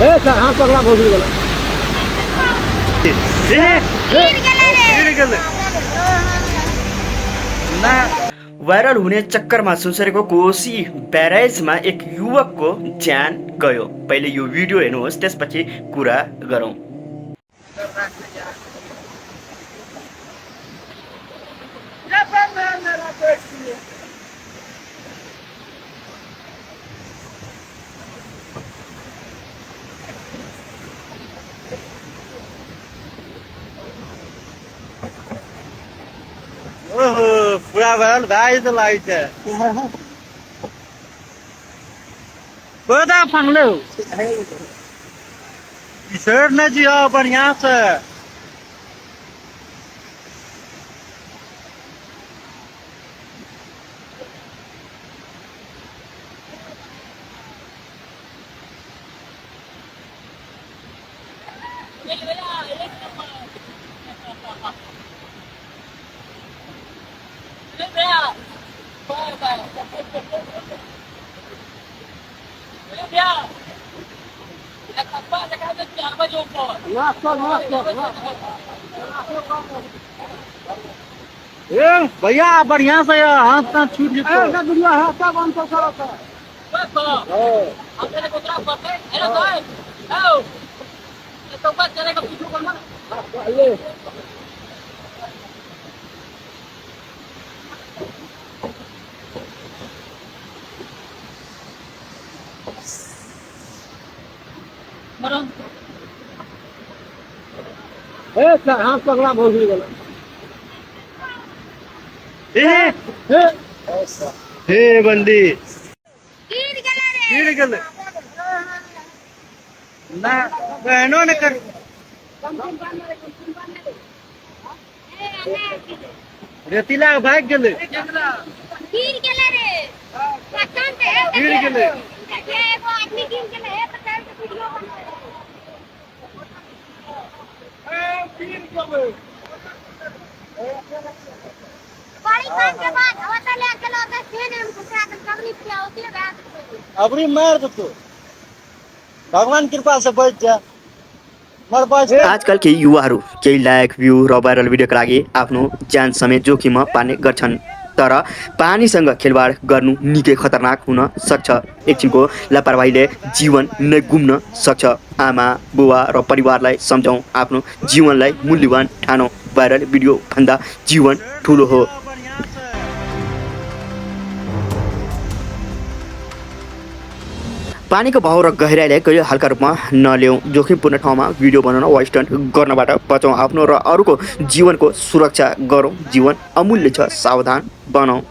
हाँ पगला भोगी गला भाइरल हुने चक्करमा सुनसरीको कोशी ब्यारेजमा एक युवकको ज्यान गयो। पहिले यो भिडियो हेर्नुहोस्, त्यसपछि कुरा गरौँ। ओहो पूरा वायरल भाई तो लाइट है कोदा फंगले हो टी-शर्ट न जियो बढ़िया से भैया बढ़िया से हाथ ना छूट हाँ पगला भोगी गला हे बंदी गिर गले ना बहनों ने कर रेतीला भाग गले गिर गेले रे पहचान पे है गिर गले ये एगो आदमी गिर गेले है पचास के वीडियो बड़ी काम के बाद हवा ले चलो तो सेने हमको से तकलीफ क्या होती है बात अबरी मार दो तू भगवान कृपा से बच जा मर बच आजकल के युवाहरू केही लायक भ्यू र भाइरल भिडियोका लागि आफ्नो ज्यान समेत जोखिममा पार्ने गर्छन्। तर पानीसँग खेलवाड गर्नु निकै खतरनाक हुन सक्छ। एकछिनको लापरवाहीले जीवन नै गुम्न सक्छ। आमा बुवा र परिवारलाई सम्झाउँ, आफ्नो जीवनलाई मूल्यवान ठानौँ। भाइरल भिडियो भन्दा जीवन ठुलो हो। पानीको भाव र गहिराईलाई कहिले हल्का रूपमा नल्याउँ। जोखिमपूर्ण ठाउँमा भिडियो बनाउन वा स्टन्ट गर्नबाट बचौँ। आफ्नो र अरूको जीवनको सुरक्षा गरौँ। जीवन अमूल्य छ, सावधान बनाऊ।